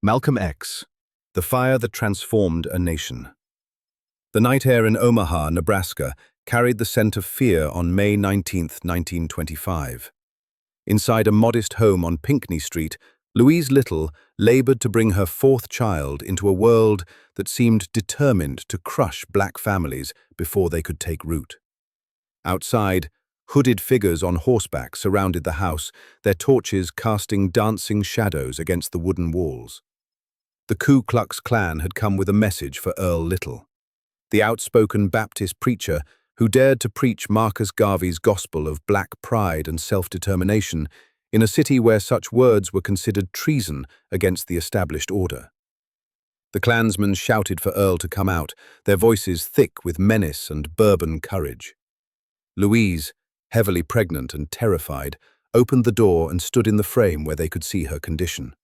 Malcolm X, The Fire That Transformed a Nation. The night air in Omaha, Nebraska, carried the scent of fear on May 19, 1925. Inside a modest home on Pinckney Street, Louise Little labored to bring her fourth child into a world that seemed determined to crush black families before they could take root. Outside, hooded figures on horseback surrounded the house, their torches casting dancing shadows against the wooden walls. The Ku Klux Klan had come with a message for Earl Little, the outspoken Baptist preacher who dared to preach Marcus Garvey's gospel of black pride and self-determination in a city where such words were considered treason against the established order. The Klansmen shouted for Earl to come out, their voices thick with menace and Bourbon courage. Louise, heavily pregnant and terrified, opened the door and stood in the frame where they could see her condition.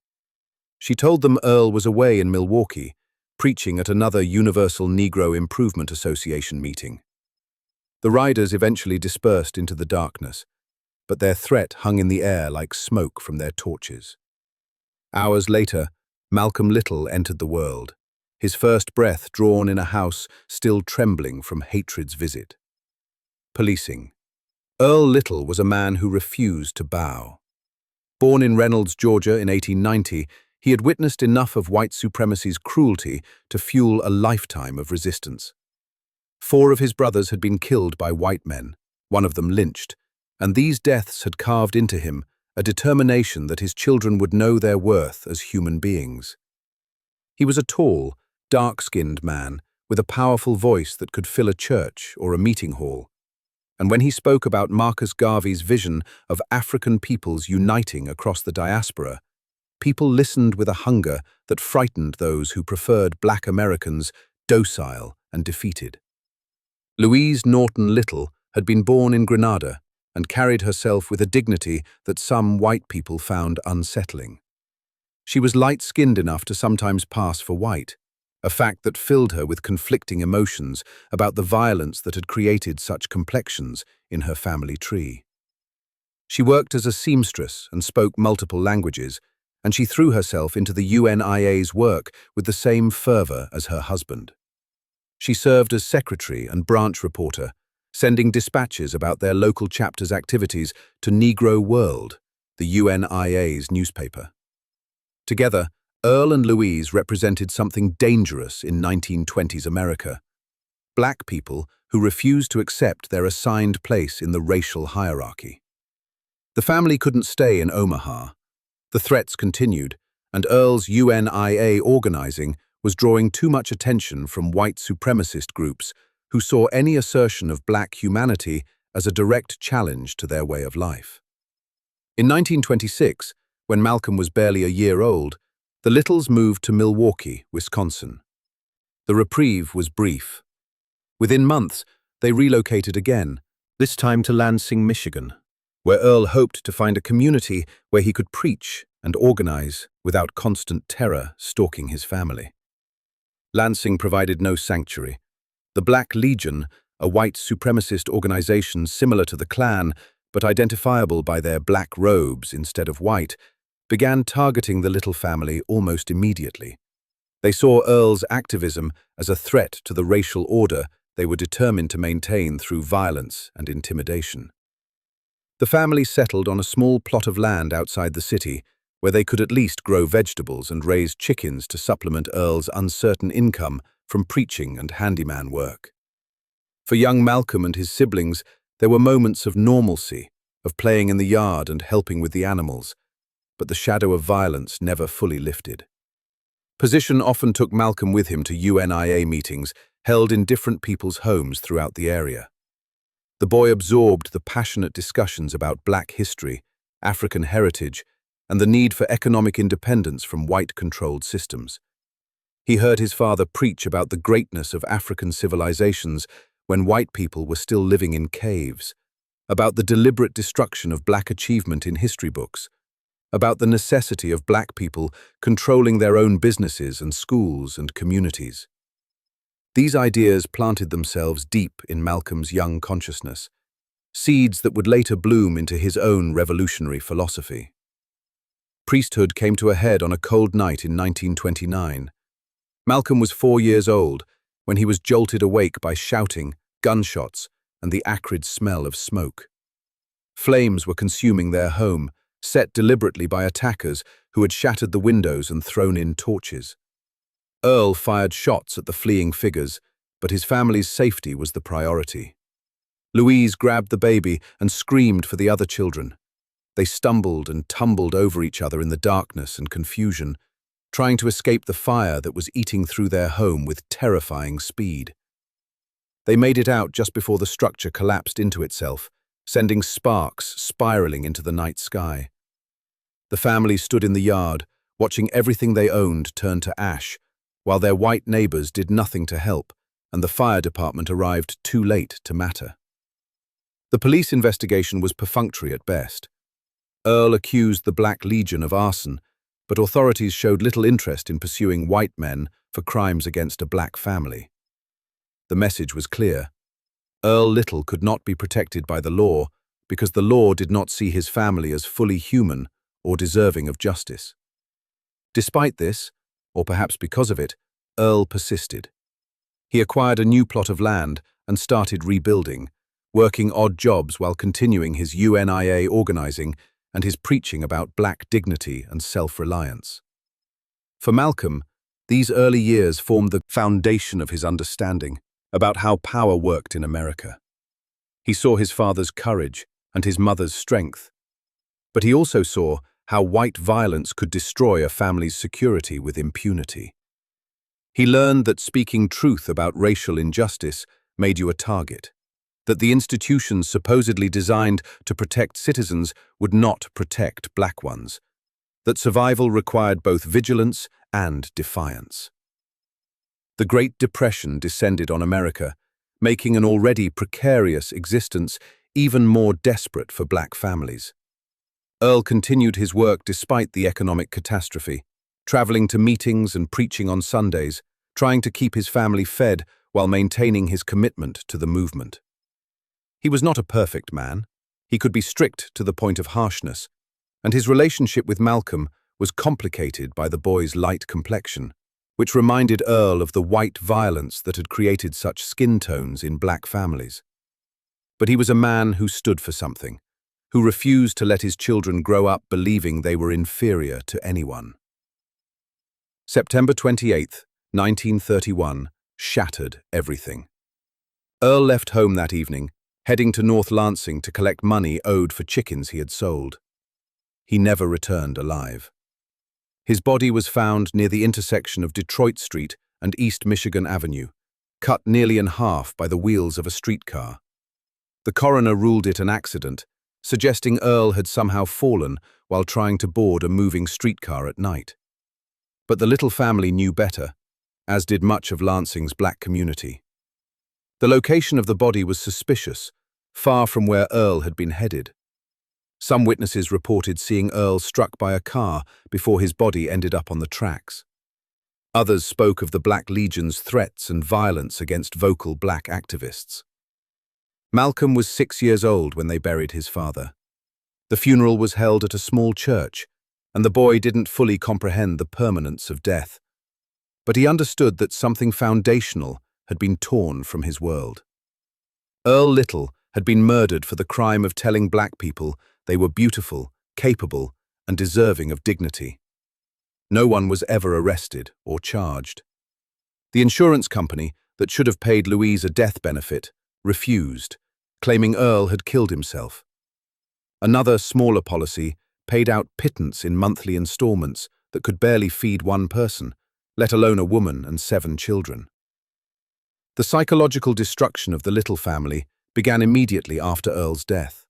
She told them Earl was away in Milwaukee, preaching at another Universal Negro Improvement Association meeting. The riders eventually dispersed into the darkness, but their threat hung in the air like smoke from their torches. Hours later, Malcolm Little entered the world, his first breath drawn in a house still trembling from hatred's visit. Policing. Earl Little was a man who refused to bow. Born in Reynolds, Georgia in 1890, he had witnessed enough of white supremacy's cruelty to fuel a lifetime of resistance. 4 of his brothers had been killed by white men, one of them lynched, and these deaths had carved into him a determination that his children would know their worth as human beings. He was a tall, dark-skinned man with a powerful voice that could fill a church or a meeting hall. And when he spoke about Marcus Garvey's vision of African peoples uniting across the diaspora, people listened with a hunger that frightened those who preferred black Americans docile and defeated. Louise Norton Little had been born in Grenada and carried herself with a dignity that some white people found unsettling. She was light-skinned enough to sometimes pass for white, a fact that filled her with conflicting emotions about the violence that had created such complexions in her family tree. She worked as a seamstress and spoke multiple languages, and she threw herself into the UNIA's work with the same fervor as her husband. She served as secretary and branch reporter, sending dispatches about their local chapter's activities to Negro World, the UNIA's newspaper. Together, Earl and Louise represented something dangerous in 1920s America: black people who refused to accept their assigned place in the racial hierarchy. The family couldn't stay in Omaha. The threats continued, and Earl's UNIA organizing was drawing too much attention from white supremacist groups who saw any assertion of black humanity as a direct challenge to their way of life. In 1926, when Malcolm was barely a year old, the Littles moved to Milwaukee, Wisconsin. The reprieve was brief. Within months, they relocated again, this time to Lansing, Michigan, where Earl hoped to find a community where he could preach and organize without constant terror stalking his family. Lansing provided no sanctuary. The Black Legion, a white supremacist organization similar to the Klan, but identifiable by their black robes instead of white, began targeting the Little family almost immediately. They saw Earl's activism as a threat to the racial order they were determined to maintain through violence and intimidation. The family settled on a small plot of land outside the city, where they could at least grow vegetables and raise chickens to supplement Earl's uncertain income from preaching and handyman work. For young Malcolm and his siblings, there were moments of normalcy, of playing in the yard and helping with the animals, but the shadow of violence never fully lifted. Position often took Malcolm with him to UNIA meetings held in different people's homes throughout the area. The boy absorbed the passionate discussions about black history, African heritage, and the need for economic independence from white-controlled systems. He heard his father preach about the greatness of African civilizations when white people were still living in caves, about the deliberate destruction of black achievement in history books, about the necessity of black people controlling their own businesses and schools and communities. These ideas planted themselves deep in Malcolm's young consciousness, seeds that would later bloom into his own revolutionary philosophy. Priesthood came to a head on a cold night in 1929. Malcolm was 4 years old when he was jolted awake by shouting, gunshots, and the acrid smell of smoke. Flames were consuming their home, set deliberately by attackers who had shattered the windows and thrown in torches. Earl fired shots at the fleeing figures, but his family's safety was the priority. Louise grabbed the baby and screamed for the other children. They stumbled and tumbled over each other in the darkness and confusion, trying to escape the fire that was eating through their home with terrifying speed. They made it out just before the structure collapsed into itself, sending sparks spiraling into the night sky. The family stood in the yard, watching everything they owned turn to ash, while their white neighbors did nothing to help, and the fire department arrived too late to matter. The police investigation was perfunctory at best. Earl accused the Black Legion of arson, but authorities showed little interest in pursuing white men for crimes against a black family. The message was clear. Earl Little could not be protected by the law because the law did not see his family as fully human or deserving of justice. Despite this, or perhaps because of it, Earl persisted. He acquired a new plot of land and started rebuilding, working odd jobs while continuing his UNIA organizing and his preaching about black dignity and self-reliance. For Malcolm, these early years formed the foundation of his understanding about how power worked in America. He saw his father's courage and his mother's strength, but he also saw how white violence could destroy a family's security with impunity. He learned that speaking truth about racial injustice made you a target, that the institutions supposedly designed to protect citizens would not protect black ones, that survival required both vigilance and defiance. The Great Depression descended on America, making an already precarious existence even more desperate for black families. Earl continued his work despite the economic catastrophe, traveling to meetings and preaching on Sundays, trying to keep his family fed while maintaining his commitment to the movement. He was not a perfect man. He could be strict to the point of harshness, and his relationship with Malcolm was complicated by the boy's light complexion, which reminded Earl of the white violence that had created such skin tones in black families. But he was a man who stood for something, who refused to let his children grow up believing they were inferior to anyone. September 28, 1931, shattered everything. Earl left home that evening, heading to North Lansing to collect money owed for chickens he had sold. He never returned alive. His body was found near the intersection of Detroit Street and East Michigan Avenue, cut nearly in half by the wheels of a streetcar. The coroner ruled it an accident, suggesting Earl had somehow fallen while trying to board a moving streetcar at night. But the Little family knew better, as did much of Lansing's black community. The location of the body was suspicious, far from where Earl had been headed. Some witnesses reported seeing Earl struck by a car before his body ended up on the tracks. Others spoke of the Black Legion's threats and violence against vocal black activists. Malcolm was 6 years old when they buried his father. The funeral was held at a small church, and the boy didn't fully comprehend the permanence of death. But he understood that something foundational had been torn from his world. Earl Little had been murdered for the crime of telling black people they were beautiful, capable, and deserving of dignity. No one was ever arrested or charged. The insurance company that should have paid Louise a death benefit refused, claiming Earl had killed himself. Another, smaller policy paid out pittance in monthly installments that could barely feed one person, let alone a woman and 7 children. The psychological destruction of the Little family began immediately after Earl's death.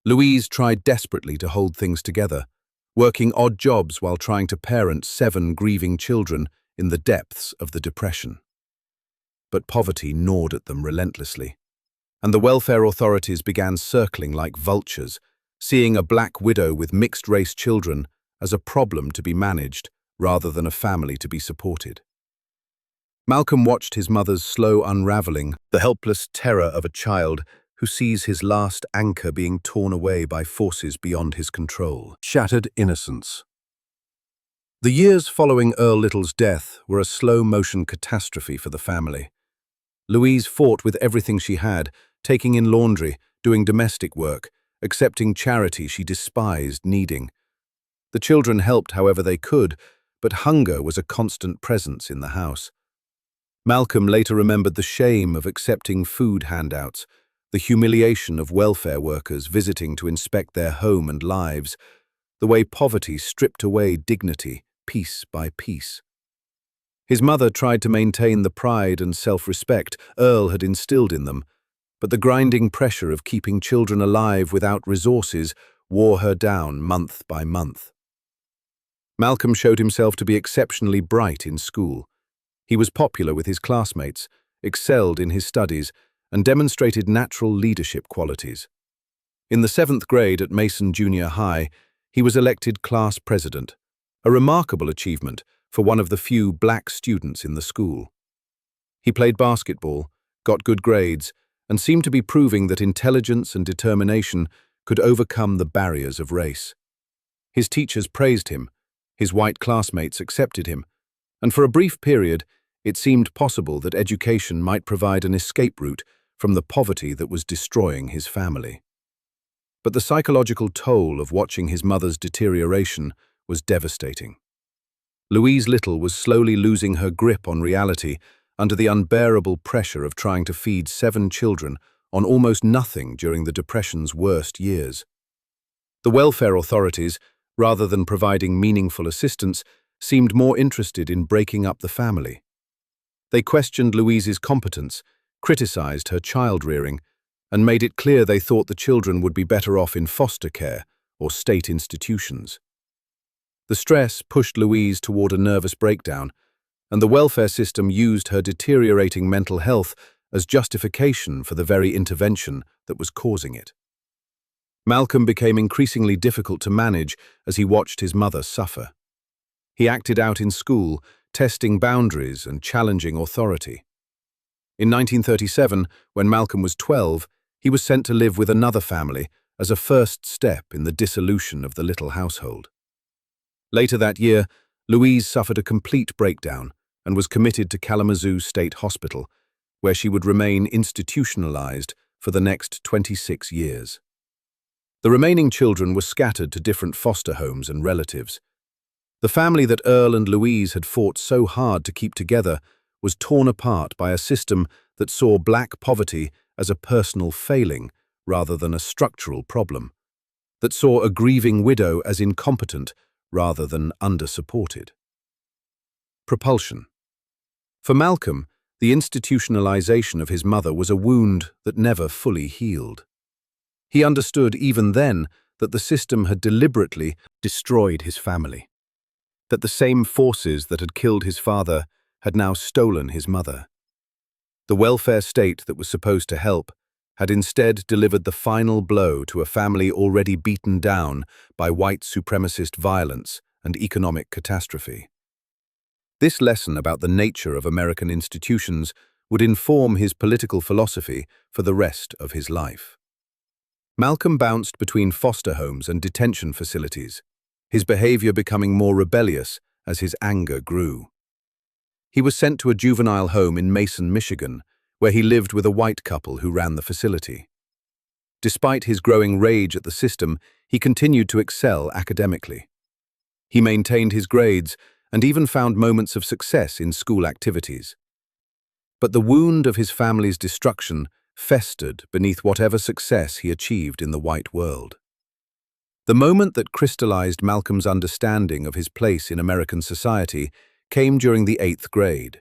Louise tried desperately to hold things together, working odd jobs while trying to parent 7 grieving children in the depths of the Depression. But poverty gnawed at them relentlessly, and the welfare authorities began circling like vultures, seeing a black widow with mixed-race children as a problem to be managed rather than a family to be supported. Malcolm watched his mother's slow unraveling, the helpless terror of a child who sees his last anchor being torn away by forces beyond his control. Shattered innocence. The years following Earl Little's death were a slow-motion catastrophe for the family. Louise fought with everything she had, taking in laundry, doing domestic work, accepting charity she despised needing. The children helped however they could, but hunger was a constant presence in the house. Malcolm later remembered the shame of accepting food handouts, the humiliation of welfare workers visiting to inspect their home and lives, the way poverty stripped away dignity, piece by piece. His mother tried to maintain the pride and self-respect Earl had instilled in them, but the grinding pressure of keeping children alive without resources wore her down month by month. Malcolm showed himself to be exceptionally bright in school. He was popular with his classmates, excelled in his studies, and demonstrated natural leadership qualities. In the 7th grade at Mason Junior High, he was elected class president, a remarkable achievement for one of the few black students in the school. He played basketball, got good grades, and seemed to be proving that intelligence and determination could overcome the barriers of race. His teachers praised him, his white classmates accepted him, and for a brief period, it seemed possible that education might provide an escape route from the poverty that was destroying his family. But the psychological toll of watching his mother's deterioration was devastating. Louise Little was slowly losing her grip on reality under the unbearable pressure of trying to feed 7 children on almost nothing during the Depression's worst years. The welfare authorities, rather than providing meaningful assistance, seemed more interested in breaking up the family. They questioned Louise's competence, criticized her child-rearing, and made it clear they thought the children would be better off in foster care or state institutions. The stress pushed Louise toward a nervous breakdown, and the welfare system used her deteriorating mental health as justification for the very intervention that was causing it. Malcolm became increasingly difficult to manage as he watched his mother suffer. He acted out in school, testing boundaries and challenging authority. In 1937, when Malcolm was 12, he was sent to live with another family as a first step in the dissolution of the Little household. Later that year, Louise suffered a complete breakdown and was committed to Kalamazoo State Hospital, where she would remain institutionalized for the next 26 years. The remaining children were scattered to different foster homes and relatives. The family that Earl and Louise had fought so hard to keep together was torn apart by a system that saw black poverty as a personal failing rather than a structural problem, that saw a grieving widow as incompetent rather than under-supported. Propulsion. For Malcolm, the institutionalization of his mother was a wound that never fully healed. He understood even then that the system had deliberately destroyed his family, that the same forces that had killed his father had now stolen his mother. The welfare state that was supposed to help had instead delivered the final blow to a family already beaten down by white supremacist violence and economic catastrophe. This lesson about the nature of American institutions would inform his political philosophy for the rest of his life. Malcolm bounced between foster homes and detention facilities, his behavior becoming more rebellious as his anger grew. He was sent to a juvenile home in Mason, Michigan, where he lived with a white couple who ran the facility. Despite his growing rage at the system, he continued to excel academically. He maintained his grades and even found moments of success in school activities. But the wound of his family's destruction festered beneath whatever success he achieved in the white world. The moment that crystallized Malcolm's understanding of his place in American society came during the 8th grade.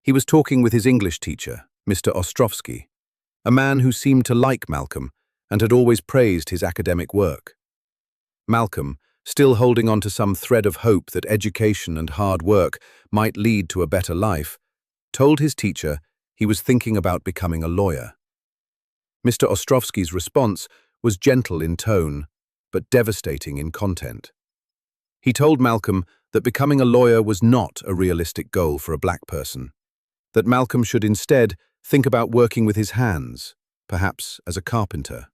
He was talking with his English teacher, Mr. Ostrovsky, a man who seemed to like Malcolm and had always praised his academic work. Malcolm, still holding on to some thread of hope that education and hard work might lead to a better life, told his teacher he was thinking about becoming a lawyer. Mr. Ostrovsky's response was gentle in tone, but devastating in content. He told Malcolm that becoming a lawyer was not a realistic goal for a black person, that Malcolm should instead think about working with his hands, perhaps as a carpenter.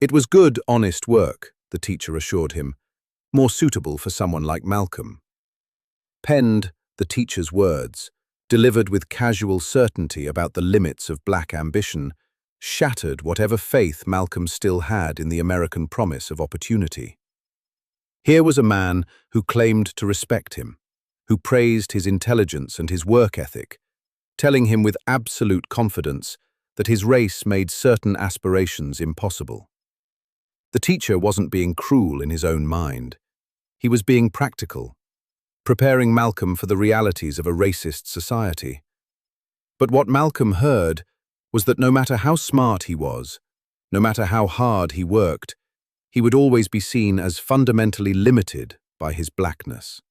It was good, honest work, the teacher assured him, more suitable for someone like Malcolm. Penned, the teacher's words, delivered with casual certainty about the limits of black ambition, shattered whatever faith Malcolm still had in the American promise of opportunity. Here was a man who claimed to respect him, who praised his intelligence and his work ethic, telling him with absolute confidence that his race made certain aspirations impossible. The teacher wasn't being cruel in his own mind. He was being practical, preparing Malcolm for the realities of a racist society. But what Malcolm heard was that no matter how smart he was, no matter how hard he worked, he would always be seen as fundamentally limited by his blackness.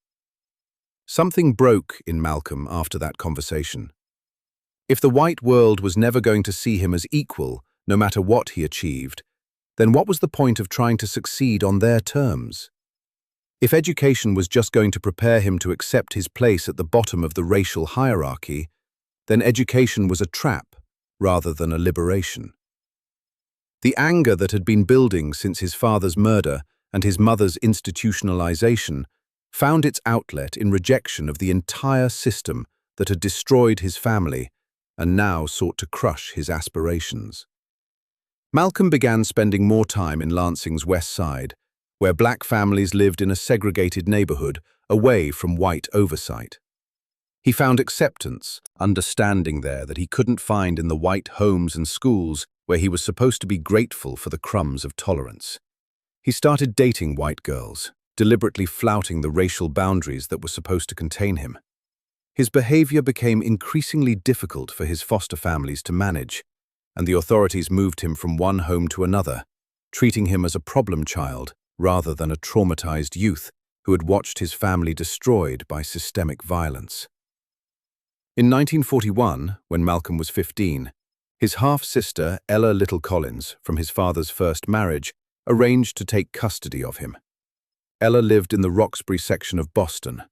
Something broke in Malcolm after that conversation. If the white world was never going to see him as equal, no matter what he achieved, then what was the point of trying to succeed on their terms? If education was just going to prepare him to accept his place at the bottom of the racial hierarchy, then education was a trap rather than a liberation. The anger that had been building since his father's murder and his mother's institutionalization found its outlet in rejection of the entire system that had destroyed his family and now sought to crush his aspirations. Malcolm began spending more time in Lansing's West Side, where black families lived in a segregated neighborhood away from white oversight. He found acceptance, understanding there that he couldn't find in the white homes and schools where he was supposed to be grateful for the crumbs of tolerance. He started dating white girls, deliberately flouting the racial boundaries that were supposed to contain him. His behavior became increasingly difficult for his foster families to manage, and the authorities moved him from one home to another, treating him as a problem child rather than a traumatized youth who had watched his family destroyed by systemic violence. In 1941, when Malcolm was 15, his half-sister, Ella Little Collins, from his father's first marriage, arranged to take custody of him. Ella lived in the Roxbury section of Boston,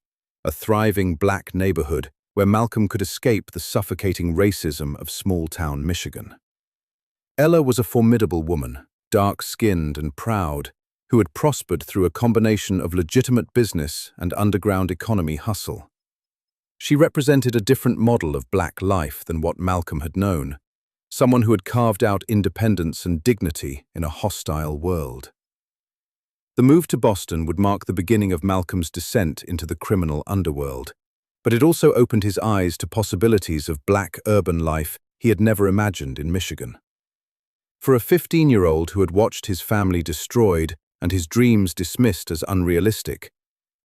a thriving black neighborhood where Malcolm could escape the suffocating racism of small-town Michigan. Ella was a formidable woman, dark-skinned and proud, who had prospered through a combination of legitimate business and underground economy hustle. She represented a different model of black life than what Malcolm had known, someone who had carved out independence and dignity in a hostile world. The move to Boston would mark the beginning of Malcolm's descent into the criminal underworld, but it also opened his eyes to possibilities of black urban life he had never imagined in Michigan. For a 15-year-old who had watched his family destroyed and his dreams dismissed as unrealistic,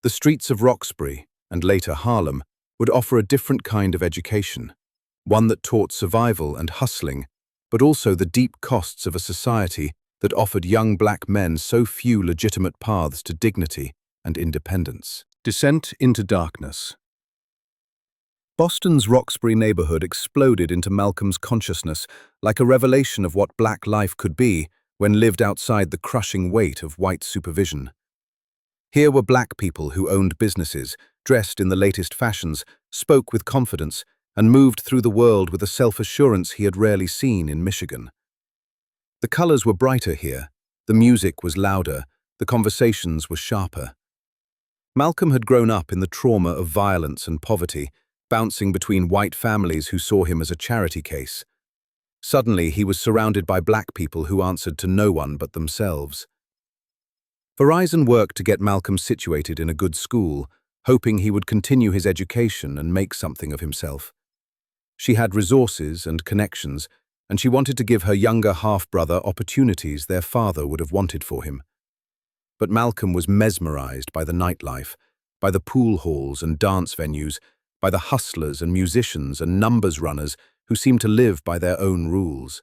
the streets of Roxbury, and later Harlem, would offer a different kind of education, one that taught survival and hustling, but also the deep costs of a society that offered young black men so few legitimate paths to dignity and independence. Descent into darkness. Boston's Roxbury neighborhood exploded into Malcolm's consciousness like a revelation of what black life could be when lived outside the crushing weight of white supervision. Here were black people who owned businesses, dressed in the latest fashions, spoke with confidence, and moved through the world with a self-assurance he had rarely seen in Michigan. The colors were brighter here, the music was louder, the conversations were sharper. Malcolm had grown up in the trauma of violence and poverty, bouncing between white families who saw him as a charity case. Suddenly, he was surrounded by black people who answered to no one but themselves. Verizon worked to get Malcolm situated in a good school, hoping he would continue his education and make something of himself. She had resources and connections, and she wanted to give her younger half-brother opportunities their father would have wanted for him. But Malcolm was mesmerized by the nightlife, by the pool halls and dance venues, by the hustlers and musicians and numbers runners who seemed to live by their own rules.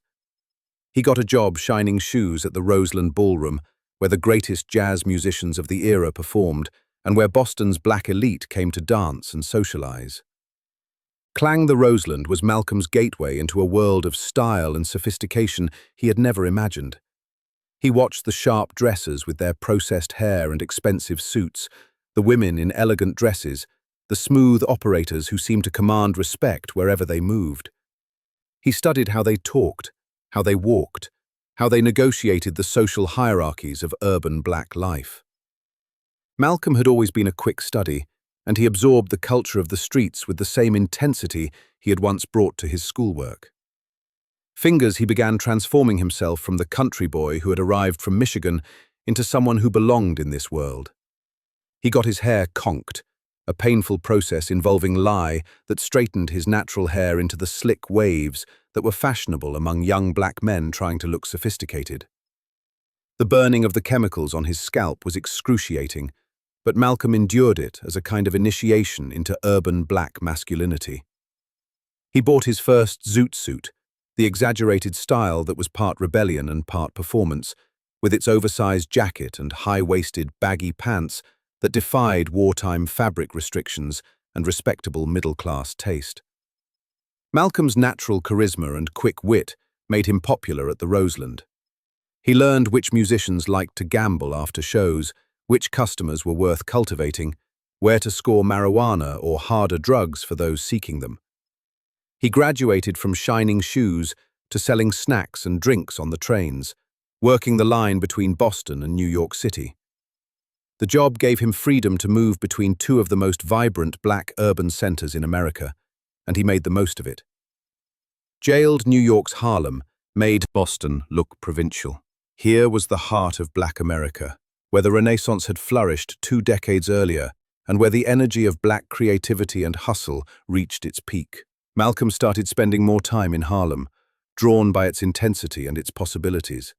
He got a job shining shoes at the Roseland Ballroom, where the greatest jazz musicians of the era performed and where Boston's black elite came to dance and socialize. Clang the Roseland was Malcolm's gateway into a world of style and sophistication he had never imagined. He watched the sharp dressers with their processed hair and expensive suits, the women in elegant dresses, the smooth operators who seemed to command respect wherever they moved. He studied how they talked, how they walked, how they negotiated the social hierarchies of urban black life. Malcolm had always been a quick study, and he absorbed the culture of the streets with the same intensity he had once brought to his schoolwork. Fingers, he began transforming himself from the country boy who had arrived from Michigan into someone who belonged in this world. He got his hair conked, a painful process involving lye that straightened his natural hair into the slick waves that were fashionable among young black men trying to look sophisticated. The burning of the chemicals on his scalp was excruciating, but Malcolm endured it as a kind of initiation into urban black masculinity. He bought his first zoot suit, the exaggerated style that was part rebellion and part performance, with its oversized jacket and high-waisted baggy pants that defied wartime fabric restrictions and respectable middle-class taste. Malcolm's natural charisma and quick wit made him popular at the Roseland. He learned which musicians liked to gamble after shows, which customers were worth cultivating, where to score marijuana or harder drugs for those seeking them. He graduated from shining shoes to selling snacks and drinks on the trains, working the line between Boston and New York City. The job gave him freedom to move between two of the most vibrant black urban centers in America, and he made the most of it. Jailed New York's Harlem made Boston look provincial. Here was the heart of black America, where the Renaissance had flourished 2 decades earlier, and where the energy of black creativity and hustle reached its peak. Malcolm started spending more time in Harlem, drawn by its intensity and its possibilities.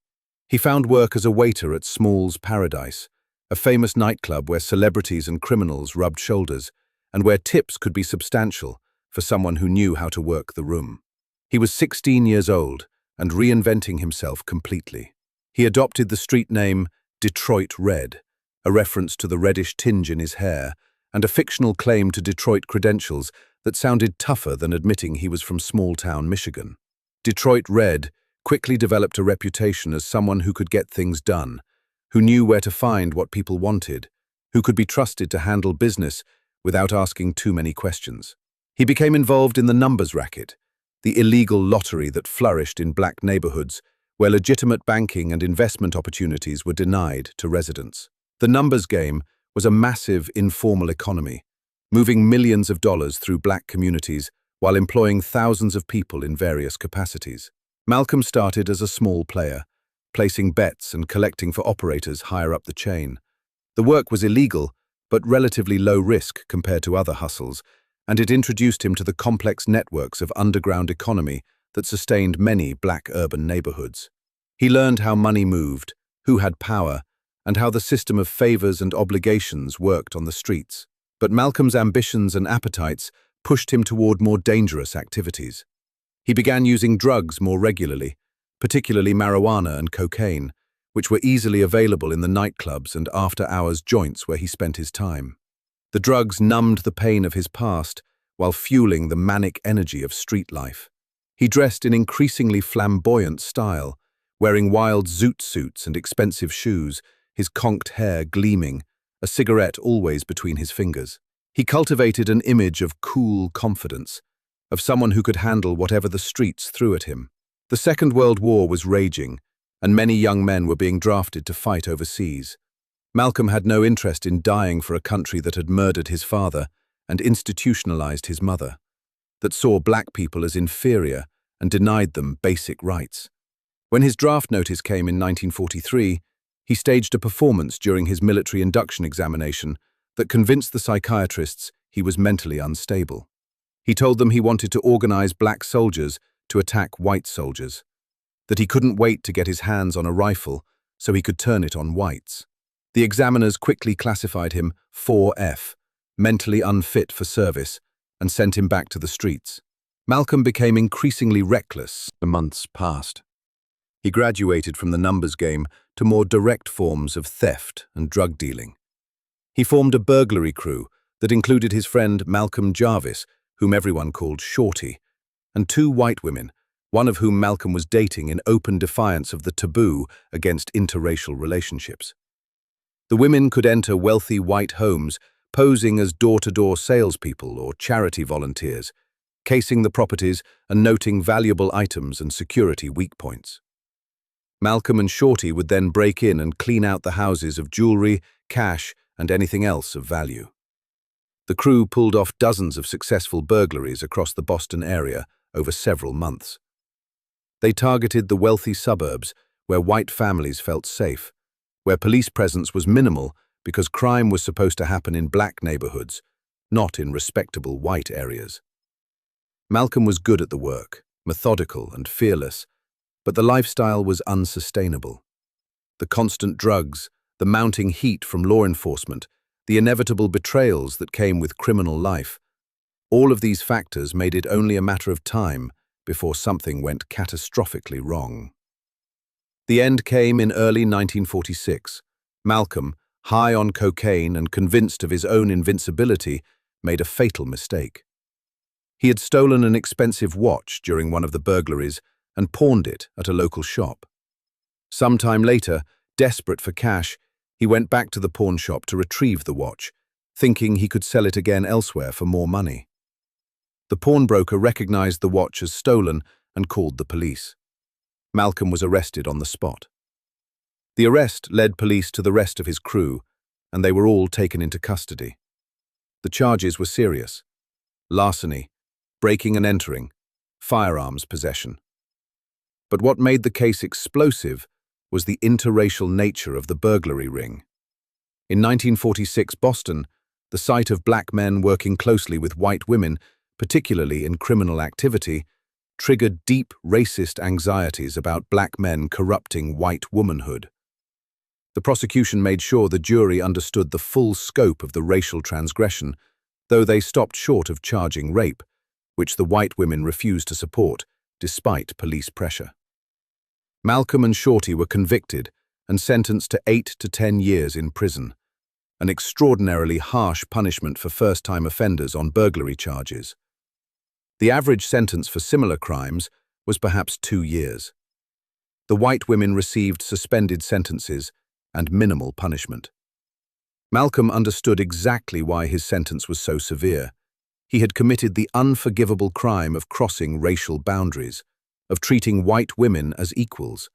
He found work as a waiter at Small's Paradise, a famous nightclub where celebrities and criminals rubbed shoulders, and where tips could be substantial for someone who knew how to work the room. He was 16 years old and reinventing himself completely. He adopted the street name Detroit Red, a reference to the reddish tinge in his hair, and a fictional claim to Detroit credentials that sounded tougher than admitting he was from small-town Michigan. Detroit Red quickly developed a reputation as someone who could get things done, who knew where to find what people wanted, who could be trusted to handle business without asking too many questions. He became involved in the numbers racket, the illegal lottery that flourished in black neighborhoods where legitimate banking and investment opportunities were denied to residents. The numbers game was a massive informal economy, moving millions of dollars through black communities while employing thousands of people in various capacities. Malcolm started as a small player, placing bets and collecting for operators higher up the chain. The work was illegal, but relatively low risk compared to other hustles, and it introduced him to the complex networks of underground economy that sustained many black urban neighborhoods. He learned how money moved, who had power, and how the system of favors and obligations worked on the streets. But Malcolm's ambitions and appetites pushed him toward more dangerous activities. He began using drugs more regularly, particularly marijuana and cocaine, which were easily available in the nightclubs and after-hours joints where he spent his time. The drugs numbed the pain of his past while fueling the manic energy of street life. He dressed in increasingly flamboyant style, wearing wild zoot suits and expensive shoes, his conked hair gleaming, a cigarette always between his fingers. He cultivated an image of cool confidence, of someone who could handle whatever the streets threw at him. The Second World War was raging, and many young men were being drafted to fight overseas. Malcolm had no interest in dying for a country that had murdered his father and institutionalized his mother, that saw black people as inferior and denied them basic rights. When his draft notice came in 1943, he staged a performance during his military induction examination that convinced the psychiatrists he was mentally unstable. He told them he wanted to organize black soldiers to attack white soldiers, that he couldn't wait to get his hands on a rifle so he could turn it on whites. The examiners quickly classified him 4F, mentally unfit for service, and sent him back to the streets. Malcolm became increasingly reckless as the months passed. He graduated from the numbers game to more direct forms of theft and drug dealing. He formed a burglary crew that included his friend Malcolm Jarvis, whom everyone called Shorty, and 2 white women, one of whom Malcolm was dating in open defiance of the taboo against interracial relationships. The women could enter wealthy white homes posing as door-to-door salespeople or charity volunteers, casing the properties and noting valuable items and security weak points. Malcolm and Shorty would then break in and clean out the houses of jewelry, cash, and anything else of value. The crew pulled off dozens of successful burglaries across the Boston area over several months. They targeted the wealthy suburbs where white families felt safe, where police presence was minimal because crime was supposed to happen in black neighborhoods, not in respectable white areas. Malcolm was good at the work, methodical and fearless, but the lifestyle was unsustainable. The constant drugs, the mounting heat from law enforcement, the inevitable betrayals that came with criminal life, all of these factors made it only a matter of time before something went catastrophically wrong. The end came in early 1946. Malcolm, high on cocaine and convinced of his own invincibility, made a fatal mistake. He had stolen an expensive watch during one of the burglaries and pawned it at a local shop. Sometime later, desperate for cash, he went back to the pawn shop to retrieve the watch, thinking he could sell it again elsewhere for more money. The pawnbroker recognized the watch as stolen and called the police. Malcolm was arrested on the spot. The arrest led police to the rest of his crew, and they were all taken into custody. The charges were serious: larceny, breaking and entering, firearms possession. But what made the case explosive was the interracial nature of the burglary ring. In 1946 Boston, the sight of black men working closely with white women, particularly in criminal activity, triggered deep racist anxieties about black men corrupting white womanhood. The prosecution made sure the jury understood the full scope of the racial transgression, though they stopped short of charging rape, which the white women refused to support, despite police pressure. Malcolm and Shorty were convicted and sentenced to 8 to 10 years in prison, an extraordinarily harsh punishment for first-time offenders on burglary charges. The average sentence for similar crimes was perhaps 2 years. The white women received suspended sentences and minimal punishment. Malcolm understood exactly why his sentence was so severe. He had committed the unforgivable crime of crossing racial boundaries, of treating white women as equals,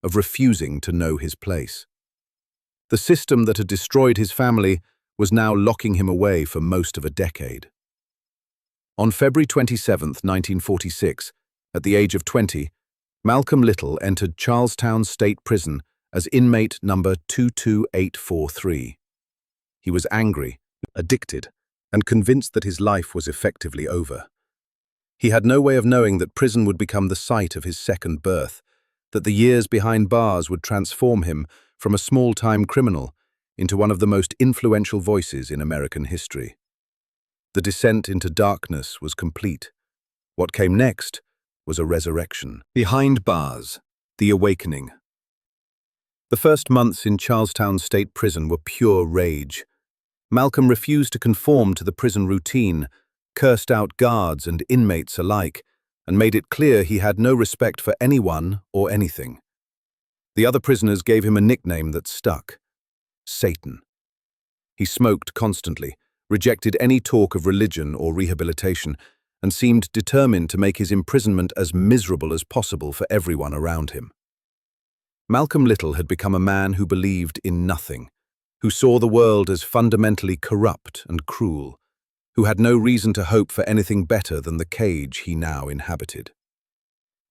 of refusing to know his place. The system that had destroyed his family was now locking him away for most of a decade. On February 27, 1946, at the age of 20, Malcolm Little entered Charlestown State Prison as inmate number 22843. He was angry, addicted, and convinced that his life was effectively over. He had no way of knowing that prison would become the site of his second birth, that the years behind bars would transform him from a small-time criminal into one of the most influential voices in American history. The descent into darkness was complete. What came next was a resurrection. Behind bars, the awakening. The first months in Charlestown State Prison were pure rage. Malcolm refused to conform to the prison routine, cursed out guards and inmates alike, and made it clear he had no respect for anyone or anything. The other prisoners gave him a nickname that stuck: Satan. He smoked constantly, rejected any talk of religion or rehabilitation, and seemed determined to make his imprisonment as miserable as possible for everyone around him. Malcolm Little had become a man who believed in nothing, who saw the world as fundamentally corrupt and cruel, who had no reason to hope for anything better than the cage he now inhabited.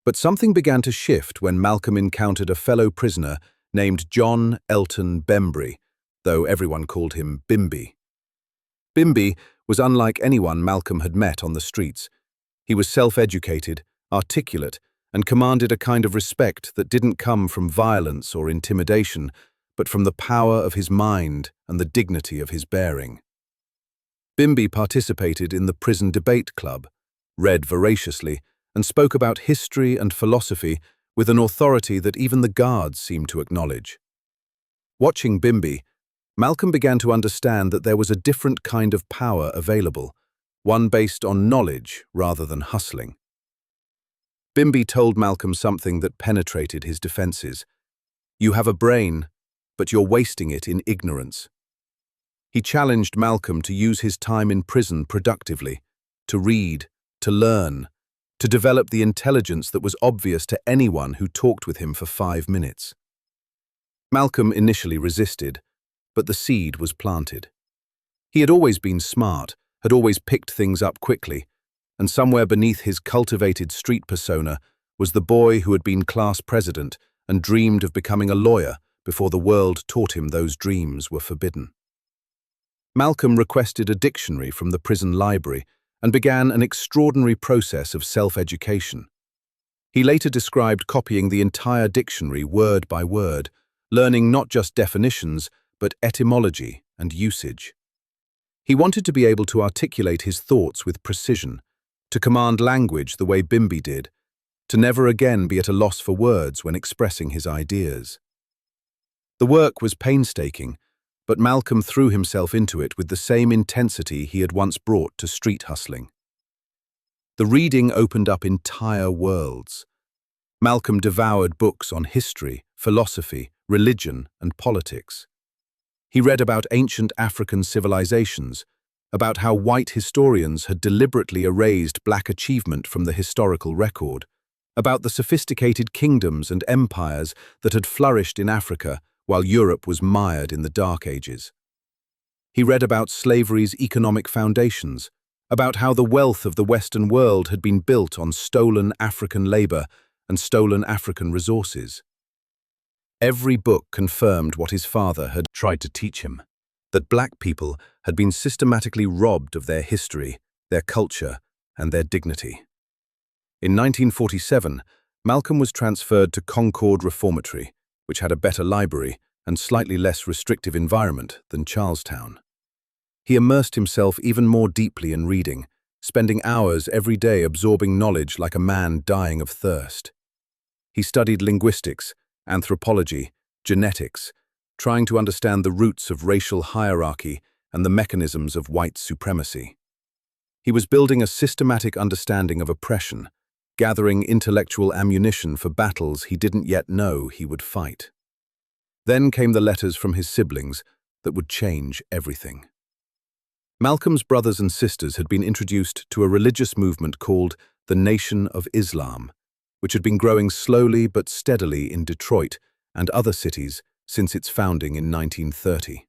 But something began to shift when Malcolm encountered a fellow prisoner named John Elton Bembry, though everyone called him Bimby. Bimby was unlike anyone Malcolm had met on the streets. He was self-educated, articulate, and commanded a kind of respect that didn't come from violence or intimidation, but from the power of his mind and the dignity of his bearing. Bimby participated in the prison debate club, read voraciously, and spoke about history and philosophy with an authority that even the guards seemed to acknowledge. Watching Bimby, Malcolm began to understand that there was a different kind of power available, one based on knowledge rather than hustling. Bimby told Malcolm something that penetrated his defenses. "You have a brain, but you're wasting it in ignorance." He challenged Malcolm to use his time in prison productively, to read, to learn, to develop the intelligence that was obvious to anyone who talked with him for 5 minutes. Malcolm initially resisted, but the seed was planted. He had always been smart, had always picked things up quickly, and somewhere beneath his cultivated street persona was the boy who had been class president and dreamed of becoming a lawyer before the world taught him those dreams were forbidden. Malcolm requested a dictionary from the prison library and began an extraordinary process of self-education. He later described copying the entire dictionary word by word, learning not just definitions, but etymology and usage. He wanted to be able to articulate his thoughts with precision, to command language the way Bimby did, to never again be at a loss for words when expressing his ideas. The work was painstaking, but Malcolm threw himself into it with the same intensity he had once brought to street hustling. The reading opened up entire worlds. Malcolm devoured books on history, philosophy, religion, and politics. He read about ancient African civilizations, about how white historians had deliberately erased black achievement from the historical record, about the sophisticated kingdoms and empires that had flourished in Africa while Europe was mired in the Dark Ages. He read about slavery's economic foundations, about how the wealth of the Western world had been built on stolen African labor and stolen African resources. Every book confirmed what his father had tried to teach him, that black people had been systematically robbed of their history, their culture, and their dignity. In 1947, Malcolm was transferred to Concord Reformatory, which had a better library and slightly less restrictive environment than Charlestown. He immersed himself even more deeply in reading, spending hours every day absorbing knowledge like a man dying of thirst. He studied linguistics, anthropology, genetics, trying to understand the roots of racial hierarchy and the mechanisms of white supremacy. He was building a systematic understanding of oppression, gathering intellectual ammunition for battles he didn't yet know he would fight. Then came the letters from his siblings that would change everything. Malcolm's brothers and sisters had been introduced to a religious movement called the Nation of Islam, which had been growing slowly but steadily in Detroit and other cities since its founding in 1930.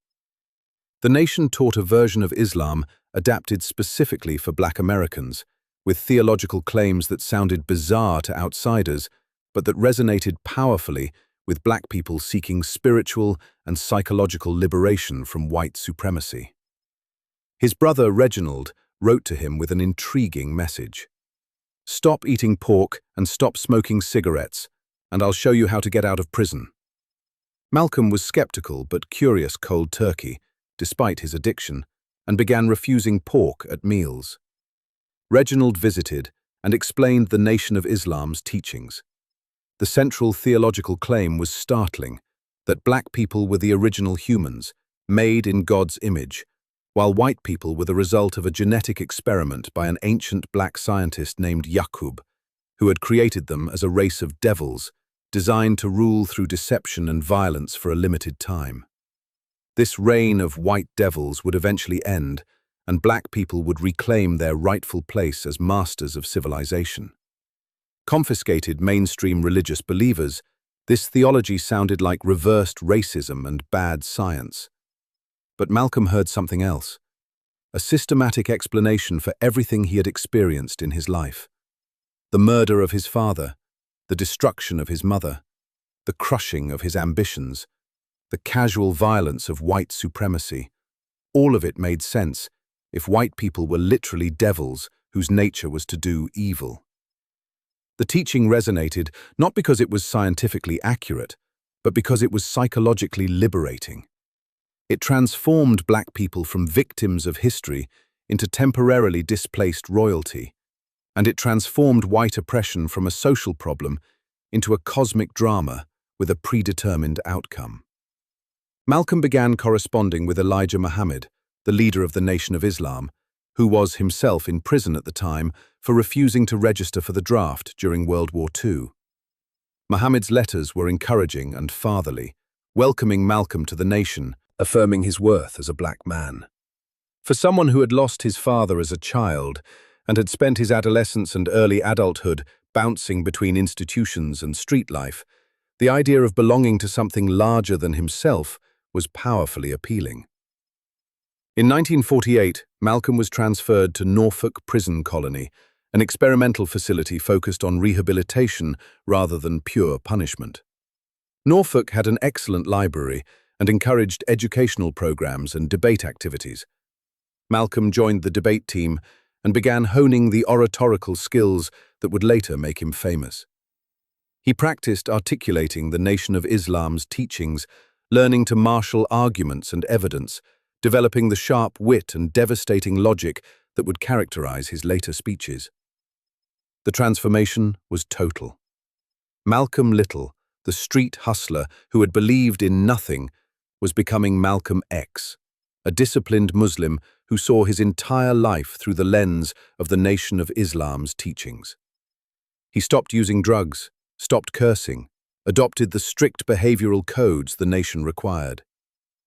The nation taught a version of Islam adapted specifically for black Americans, with theological claims that sounded bizarre to outsiders, but that resonated powerfully with black people seeking spiritual and psychological liberation from white supremacy. His brother Reginald wrote to him with an intriguing message. "Stop eating pork and stop smoking cigarettes, and I'll show you how to get out of prison." Malcolm was skeptical but curious cold turkey, despite his addiction, and began refusing pork at meals. Reginald visited and explained the Nation of Islam's teachings. The central theological claim was startling, that black people were the original humans, made in God's image, while white people were the result of a genetic experiment by an ancient black scientist named Yaqub, who had created them as a race of devils, designed to rule through deception and violence for a limited time. This reign of white devils would eventually end, and black people would reclaim their rightful place as masters of civilization. Confiscated mainstream religious believers, this theology sounded like reversed racism and bad science. But Malcolm heard something else, a systematic explanation for everything he had experienced in his life. The murder of his father, the destruction of his mother, the crushing of his ambitions, the casual violence of white supremacy. All of it made sense if white people were literally devils whose nature was to do evil. The teaching resonated not because it was scientifically accurate, but because it was psychologically liberating. It transformed black people from victims of history into temporarily displaced royalty, and it transformed white oppression from a social problem into a cosmic drama with a predetermined outcome. Malcolm began corresponding with Elijah Muhammad, the leader of the Nation of Islam, who was himself in prison at the time for refusing to register for the draft during World War II. Muhammad's letters were encouraging and fatherly, welcoming Malcolm to the nation, affirming his worth as a black man. For someone who had lost his father as a child and had spent his adolescence and early adulthood bouncing between institutions and street life, the idea of belonging to something larger than himself was powerfully appealing. In 1948, Malcolm was transferred to Norfolk Prison Colony, an experimental facility focused on rehabilitation rather than pure punishment. Norfolk had an excellent library and encouraged educational programs and debate activities. Malcolm joined the debate team and began honing the oratorical skills that would later make him famous. He practiced articulating the Nation of Islam's teachings, learning to marshal arguments and evidence, developing the sharp wit and devastating logic that would characterize his later speeches. The transformation was total. Malcolm Little, the street hustler who had believed in nothing, was becoming Malcolm X, a disciplined Muslim who saw his entire life through the lens of the Nation of Islam's teachings. He stopped using drugs, stopped cursing, adopted the strict behavioral codes the nation required.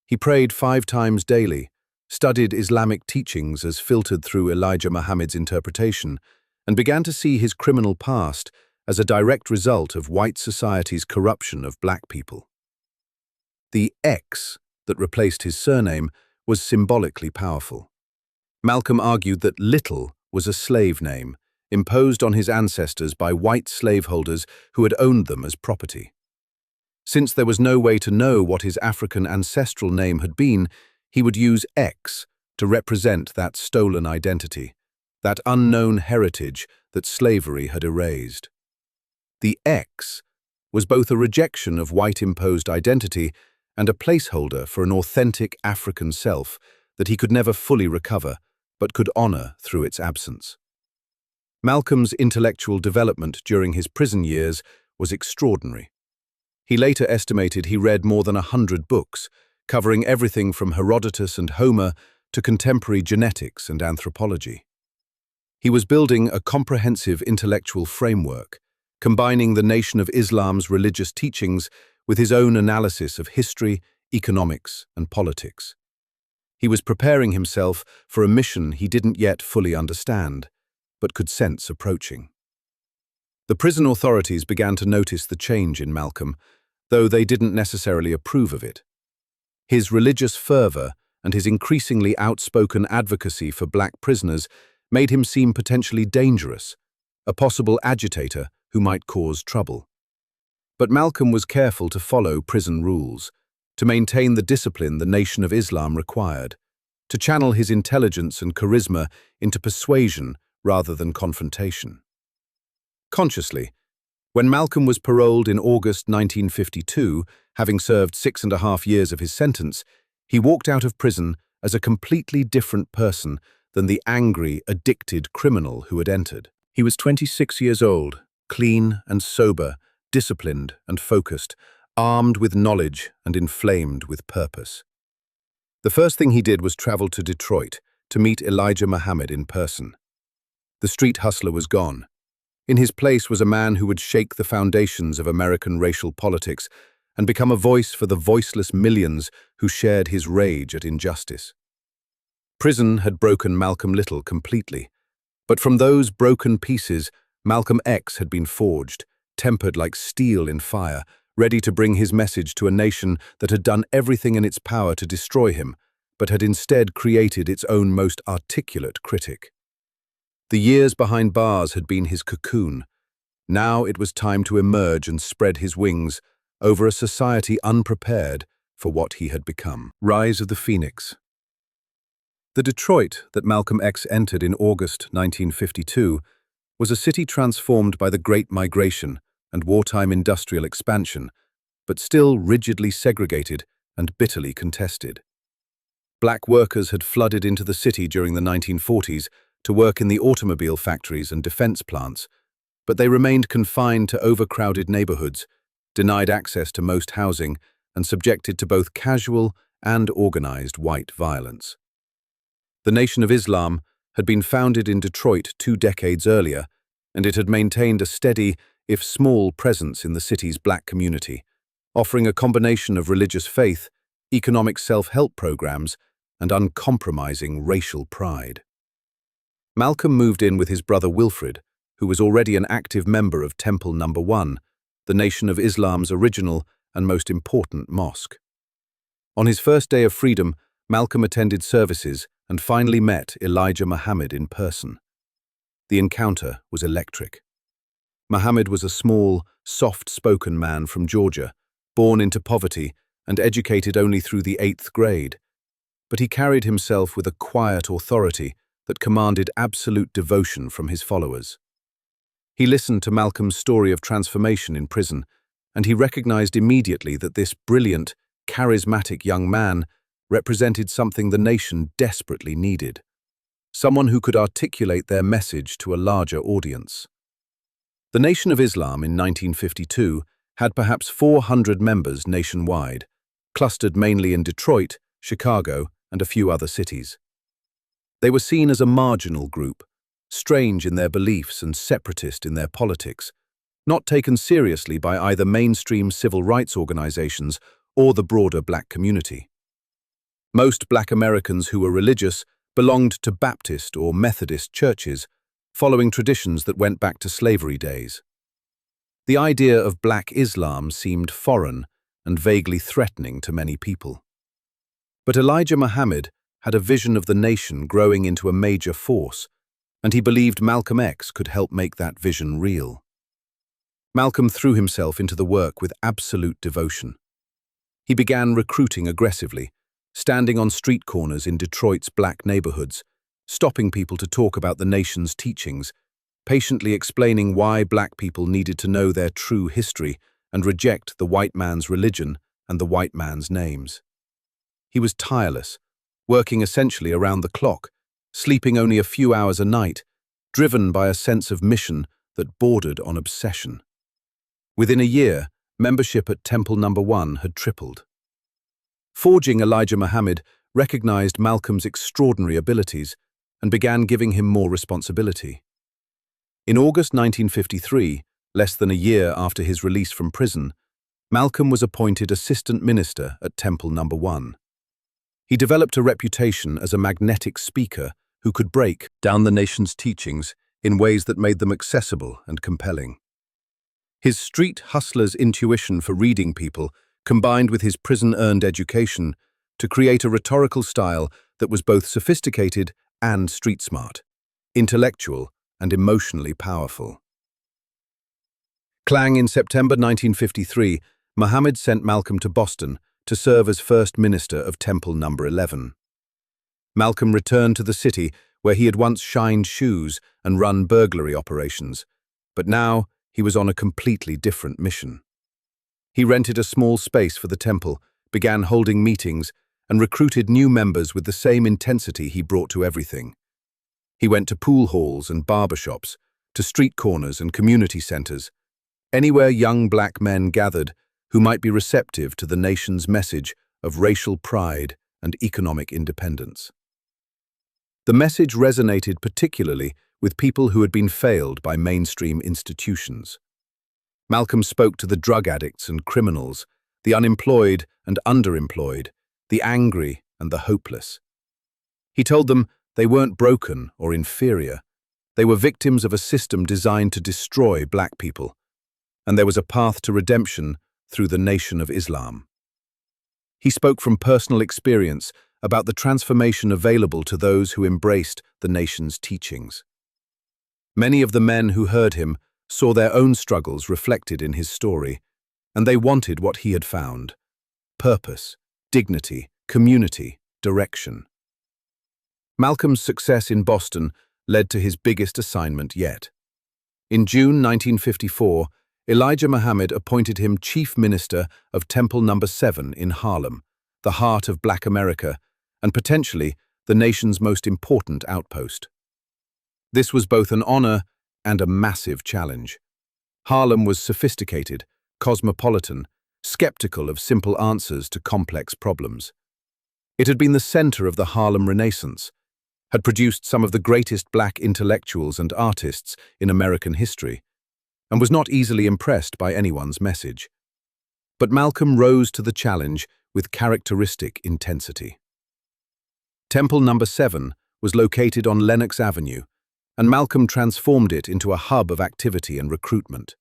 He prayed 5 times daily, studied Islamic teachings as filtered through Elijah Muhammad's interpretation, and began to see his criminal past as a direct result of white society's corruption of black people. The X that replaced his surname was symbolically powerful. Malcolm argued that Little was a slave name, imposed on his ancestors by white slaveholders who had owned them as property. Since there was no way to know what his African ancestral name had been, he would use X to represent that stolen identity, that unknown heritage that slavery had erased. The X was both a rejection of white-imposed identity and a placeholder for an authentic African self that he could never fully recover, but could honor through its absence. Malcolm's intellectual development during his prison years was extraordinary. He later estimated he read more than 100 books, covering everything from Herodotus and Homer to contemporary genetics and anthropology. He was building a comprehensive intellectual framework, combining the Nation of Islam's religious teachings with his own analysis of history, economics, and politics. He was preparing himself for a mission he didn't yet fully understand, but could sense approaching. The prison authorities began to notice the change in Malcolm, though they didn't necessarily approve of it. His religious fervor and his increasingly outspoken advocacy for black prisoners made him seem potentially dangerous, a possible agitator who might cause trouble. But Malcolm was careful to follow prison rules, to maintain the discipline the Nation of Islam required, to channel his intelligence and charisma into persuasion rather than confrontation. Consciously, when Malcolm was paroled in August 1952, having served 6.5 years of his sentence, he walked out of prison as a completely different person than the angry, addicted criminal who had entered. He was 26 years old, clean and sober, disciplined and focused, armed with knowledge and inflamed with purpose. The first thing he did was travel to Detroit to meet Elijah Muhammad in person. The street hustler was gone. In his place was a man who would shake the foundations of American racial politics and become a voice for the voiceless millions who shared his rage at injustice. Prison had broken Malcolm Little completely, but from those broken pieces, Malcolm X had been forged, tempered like steel in fire, ready to bring his message to a nation that had done everything in its power to destroy him, but had instead created its own most articulate critic. The years behind bars had been his cocoon. Now it was time to emerge and spread his wings over a society unprepared for what he had become. Rise of the Phoenix. The Detroit that Malcolm X entered in August 1952 was a city transformed by the Great Migration and wartime industrial expansion, but still rigidly segregated and bitterly contested. Black workers had flooded into the city during the 1940s to work in the automobile factories and defense plants, but they remained confined to overcrowded neighborhoods, denied access to most housing, and subjected to both casual and organized white violence. The Nation of Islam had been founded in Detroit 2 decades earlier, and it had maintained a steady, if small, presence in the city's black community, offering a combination of religious faith, economic self-help programs, and uncompromising racial pride. Malcolm moved in with his brother Wilfred, who was already an active member of Temple No. 1, the Nation of Islam's original and most important mosque. On his first day of freedom, Malcolm attended services and finally met Elijah Muhammad in person. The encounter was electric. Muhammad was a small, soft-spoken man from Georgia, born into poverty and educated only through the 8th grade. But he carried himself with a quiet authority that commanded absolute devotion from his followers. He listened to Malcolm's story of transformation in prison, and he recognized immediately that this brilliant, charismatic young man represented something the nation desperately needed, someone who could articulate their message to a larger audience. The Nation of Islam in 1952 had perhaps 400 members nationwide, clustered mainly in Detroit, Chicago, and a few other cities. They were seen as a marginal group, strange in their beliefs and separatist in their politics, not taken seriously by either mainstream civil rights organizations or the broader black community. Most black Americans who were religious belonged to Baptist or Methodist churches, following traditions that went back to slavery days. The idea of black Islam seemed foreign and vaguely threatening to many people. But Elijah Muhammad had a vision of the nation growing into a major force, and he believed Malcolm X could help make that vision real. Malcolm threw himself into the work with absolute devotion. He began recruiting aggressively, standing on street corners in Detroit's black neighborhoods, stopping people to talk about the nation's teachings, patiently explaining why black people needed to know their true history and reject the white man's religion and the white man's names. He was tireless, working essentially around the clock, sleeping only a few hours a night, driven by a sense of mission that bordered on obsession. Within a year, membership at Temple No. 1 had tripled. Forging Elijah Muhammad recognized Malcolm's extraordinary abilities and began giving him more responsibility. In August 1953, less than a year after his release from prison, Malcolm was appointed assistant minister at Temple No. 1. He developed a reputation as a magnetic speaker who could break down the nation's teachings in ways that made them accessible and compelling. His street hustler's intuition for reading people combined with his prison-earned education to create a rhetorical style that was both sophisticated and street-smart, intellectual and emotionally powerful. In September 1953, Muhammad sent Malcolm to Boston to serve as First Minister of Temple No. 11. Malcolm returned to the city where he had once shined shoes and run burglary operations, but now he was on a completely different mission. He rented a small space for the temple, began holding meetings, and recruited new members with the same intensity he brought to everything. He went to pool halls and barbershops, to street corners and community centers, anywhere young black men gathered who might be receptive to the nation's message of racial pride and economic independence. The message resonated particularly with people who had been failed by mainstream institutions. Malcolm spoke to the drug addicts and criminals, the unemployed and underemployed, the angry and the hopeless. He told them they weren't broken or inferior. They were victims of a system designed to destroy black people, and there was a path to redemption through the Nation of Islam. He spoke from personal experience about the transformation available to those who embraced the nation's teachings. Many of the men who heard him saw their own struggles reflected in his story, and they wanted what he had found: purpose, dignity, community, direction. Malcolm's success in Boston led to his biggest assignment yet. In June 1954, Elijah Muhammad appointed him Chief Minister of Temple No. 7 in Harlem, the heart of Black America, and potentially the nation's most important outpost. This was both an honor and a massive challenge. Harlem was sophisticated, cosmopolitan, skeptical of simple answers to complex problems. It had been the center of the Harlem Renaissance, had produced some of the greatest black intellectuals and artists in American history, and was not easily impressed by anyone's message. But Malcolm rose to the challenge with characteristic intensity. Temple No. 7 was located on Lenox Avenue, and Malcolm transformed it into a hub of activity and recruitment.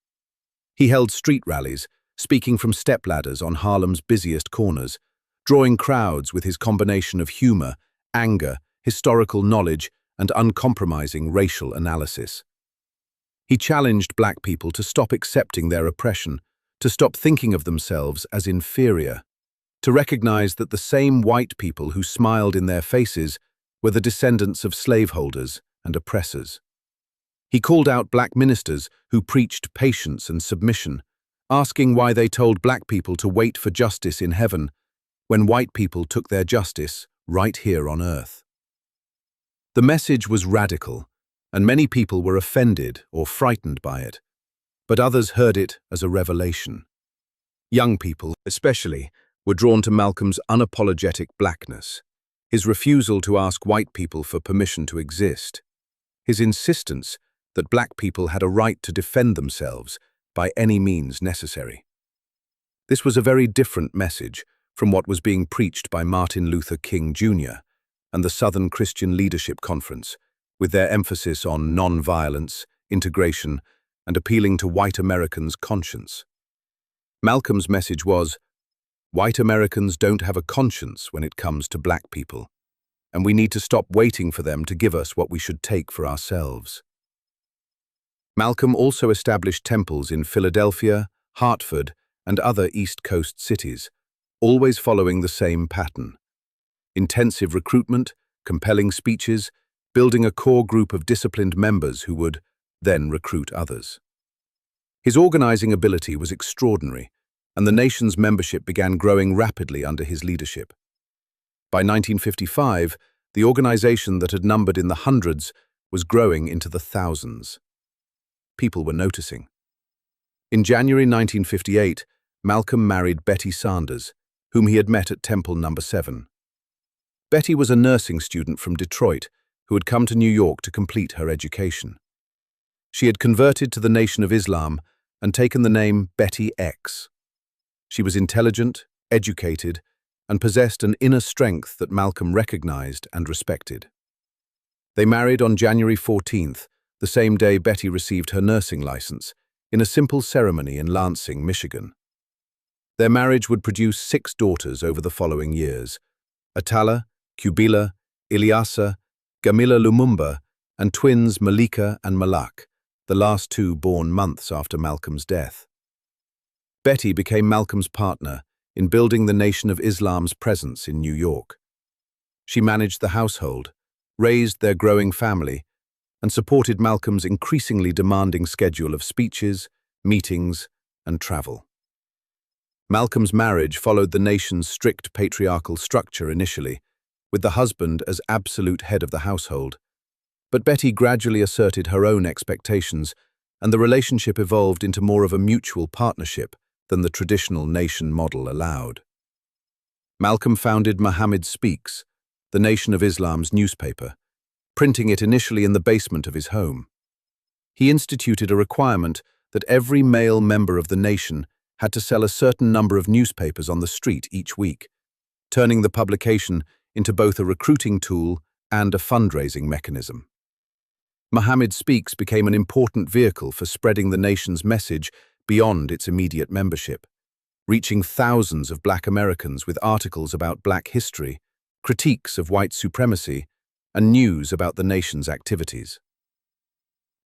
He held street rallies, speaking from stepladders on Harlem's busiest corners, drawing crowds with his combination of humor, anger, historical knowledge, and uncompromising racial analysis. He challenged black people to stop accepting their oppression, to stop thinking of themselves as inferior, to recognize that the same white people who smiled in their faces were the descendants of slaveholders and oppressors. He called out black ministers who preached patience and submission, asking why they told black people to wait for justice in heaven when white people took their justice right here on earth. The message was radical, and many people were offended or frightened by it, but others heard it as a revelation. Young people, especially, were drawn to Malcolm's unapologetic blackness, his refusal to ask white people for permission to exist, his insistence that black people had a right to defend themselves by any means necessary. This was a very different message from what was being preached by Martin Luther King Jr. and the Southern Christian Leadership Conference, with their emphasis on non-violence, integration, and appealing to white Americans' conscience. Malcolm's message was, white Americans don't have a conscience when it comes to black people, and we need to stop waiting for them to give us what we should take for ourselves. Malcolm also established temples in Philadelphia, Hartford, and other East Coast cities, always following the same pattern: intensive recruitment, compelling speeches, building a core group of disciplined members who would then recruit others. His organizing ability was extraordinary, and the nation's membership began growing rapidly under his leadership. By 1955, the organization that had numbered in the hundreds was growing into the thousands. People were noticing. In January 1958, Malcolm married Betty Sanders, whom he had met at Temple No. 7. Betty was a nursing student from Detroit who had come to New York to complete her education. She had converted to the Nation of Islam and taken the name Betty X. She was intelligent, educated, and possessed an inner strength that Malcolm recognized and respected. They married on January 14th, the same day Betty received her nursing license, in a simple ceremony in Lansing, Michigan. Their marriage would produce 6 daughters over the following years: Atala, Kubila, Ilyasa, Gamila Lumumba, and twins Malika and Malak, the last 2 born months after Malcolm's death. Betty became Malcolm's partner in building the Nation of Islam's presence in New York. She managed the household, raised their growing family, and supported Malcolm's increasingly demanding schedule of speeches, meetings, and travel. Malcolm's marriage followed the nation's strict patriarchal structure initially, with the husband as absolute head of the household. But Betty gradually asserted her own expectations, and the relationship evolved into more of a mutual partnership than the traditional nation model allowed. Malcolm founded Muhammad Speaks, the Nation of Islam's newspaper, printing it initially in the basement of his home. He instituted a requirement that every male member of the nation had to sell a certain number of newspapers on the street each week, turning the publication into both a recruiting tool and a fundraising mechanism. Muhammad Speaks became an important vehicle for spreading the nation's message beyond its immediate membership, reaching thousands of black Americans with articles about black history, critiques of white supremacy, and news about the nation's activities.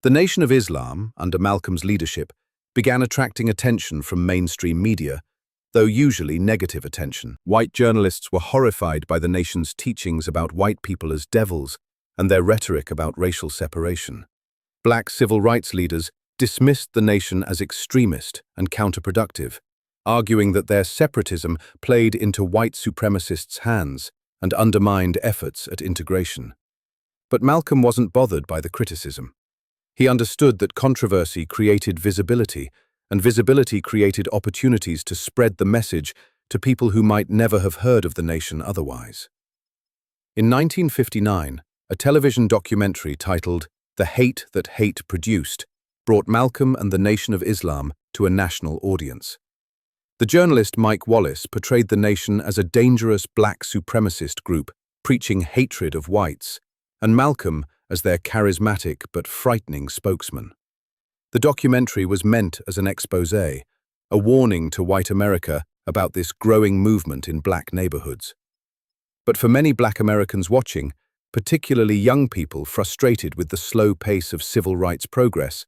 The Nation of Islam, under Malcolm's leadership, began attracting attention from mainstream media, though usually negative attention. White journalists were horrified by the nation's teachings about white people as devils and their rhetoric about racial separation. Black civil rights leaders dismissed the nation as extremist and counterproductive, arguing that their separatism played into white supremacists' hands and undermined efforts at integration. But Malcolm wasn't bothered by the criticism. He understood that controversy created visibility, and visibility created opportunities to spread the message to people who might never have heard of the nation otherwise. In 1959, a television documentary titled The Hate That Hate Produced brought Malcolm and the Nation of Islam to a national audience. The journalist Mike Wallace portrayed the nation as a dangerous black supremacist group preaching hatred of whites, and Malcolm as their charismatic but frightening spokesman. The documentary was meant as an exposé, a warning to white America about this growing movement in black neighborhoods. But for many black Americans watching, particularly young people frustrated with the slow pace of civil rights progress,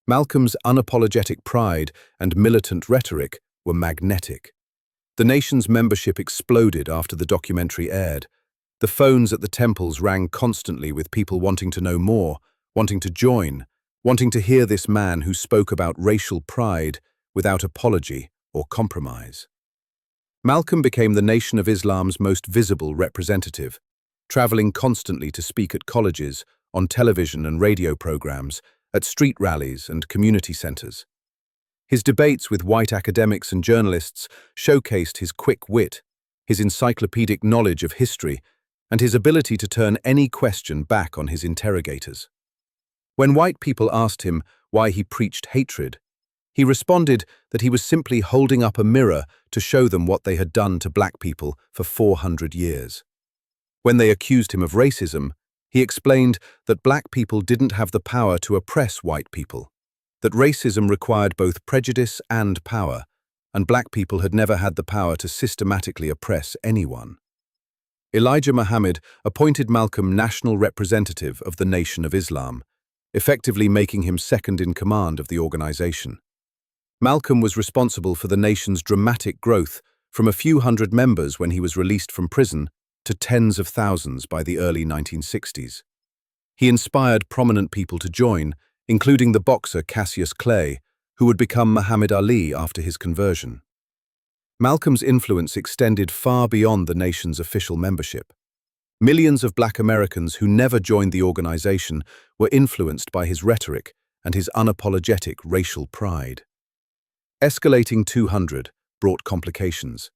Malcolm's unapologetic pride and militant rhetoric were magnetic. The nation's membership exploded after the documentary aired. The phones at the temples rang constantly with people wanting to know more, wanting to join, wanting to hear this man who spoke about racial pride without apology or compromise. Malcolm became the Nation of Islam's most visible representative, traveling constantly to speak at colleges, on television and radio programs, at street rallies and community centers. His debates with white academics and journalists showcased his quick wit, his encyclopedic knowledge of history, and his ability to turn any question back on his interrogators. When white people asked him why he preached hatred, he responded that he was simply holding up a mirror to show them what they had done to black people for 400 years. When they accused him of racism, he explained that black people didn't have the power to oppress white people, that racism required both prejudice and power, and black people had never had the power to systematically oppress anyone. Elijah Muhammad appointed Malcolm national representative of the Nation of Islam, effectively making him second in command of the organization. Malcolm was responsible for the nation's dramatic growth from a few hundred members when he was released from prison to tens of thousands by the early 1960s. He inspired prominent people to join, including the boxer Cassius Clay, who would become Muhammad Ali after his conversion. Malcolm's influence extended far beyond the nation's official membership. Millions of black Americans who never joined the organization were influenced by his rhetoric and his unapologetic racial pride. Escalating 200 brought complications.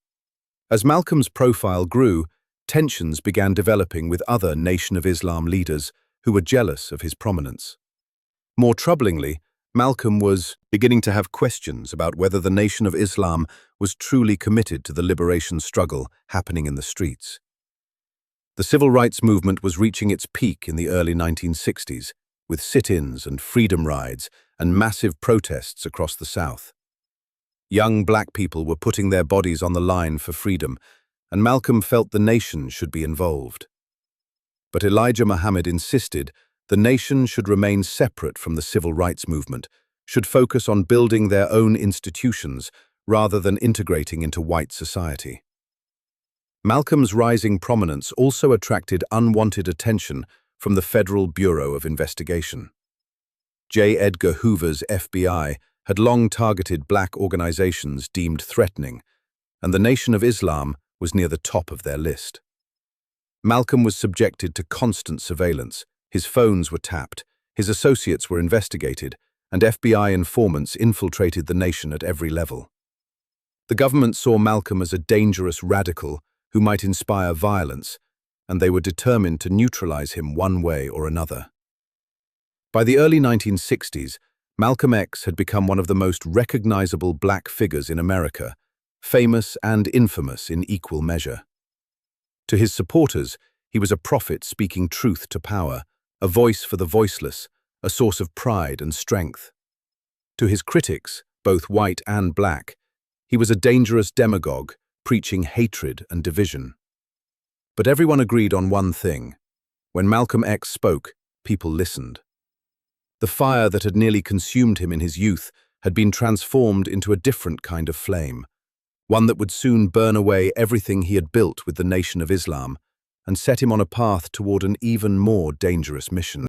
As Malcolm's profile grew, tensions began developing with other Nation of Islam leaders who were jealous of his prominence. More troublingly, Malcolm was beginning to have questions about whether the Nation of Islam was truly committed to the liberation struggle happening in the streets. The civil rights movement was reaching its peak in the early 1960s, with sit-ins and freedom rides and massive protests across the South. Young black people were putting their bodies on the line for freedom, and Malcolm felt the nation should be involved. But Elijah Muhammad insisted the nation should remain separate from the civil rights movement, should focus on building their own institutions rather than integrating into white society. Malcolm's rising prominence also attracted unwanted attention from the Federal Bureau of Investigation. J. Edgar Hoover's FBI had long targeted black organizations deemed threatening, and the Nation of Islam was near the top of their list. Malcolm was subjected to constant surveillance, his phones were tapped, his associates were investigated, and FBI informants infiltrated the nation at every level. The government saw Malcolm as a dangerous radical who might inspire violence, and they were determined to neutralize him one way or another. By the early 1960s, Malcolm X had become one of the most recognizable black figures in America, famous and infamous in equal measure. To his supporters, he was a prophet speaking truth to power, a voice for the voiceless, a source of pride and strength. To his critics, both white and black, he was a dangerous demagogue, preaching hatred and division. But everyone agreed on one thing. When Malcolm X spoke, people listened. The fire that had nearly consumed him in his youth had been transformed into a different kind of flame, one that would soon burn away everything he had built with the Nation of Islam and set him on a path toward an even more dangerous mission.